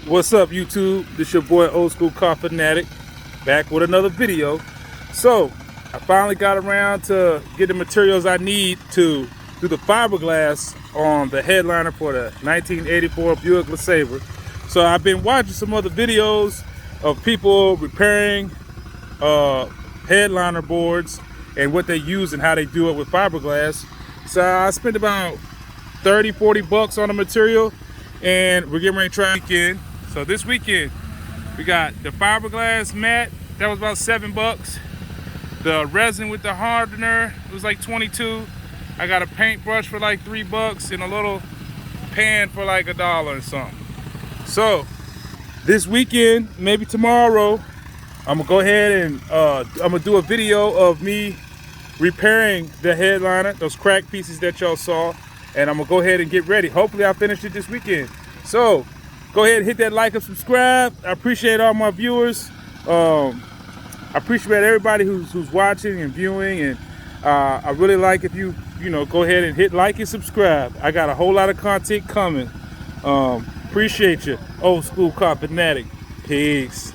What's up, YouTube? This your boy Old School Car Fanatic, back with another video. So I finally got around to get the materials I need to do the fiberglass on the headliner for the 1984 Buick LeSabre. So I've been watching some other videos of people repairing headliner boards and what they use and how they do it with fiberglass. So I spent about 30-40 bucks on the material, and we're getting ready to try again. So this weekend we got the fiberglass mat, that was about 7 bucks. The resin with the hardener was like 22. I got a paintbrush for like 3 bucks and a little pan for like $1 or something. So this weekend, maybe tomorrow, I'm gonna go ahead and I'm gonna do a video of me repairing the headliner, those crack pieces that y'all saw, and I'm gonna go ahead and get ready. Hopefully I'll finish it this weekend. So go ahead and hit that like and subscribe. I appreciate all my viewers. I appreciate everybody who's watching and viewing, and I really like if you go ahead and hit like and subscribe. I got a whole lot of content coming. Appreciate you. Old School Car Fanatic. Peace.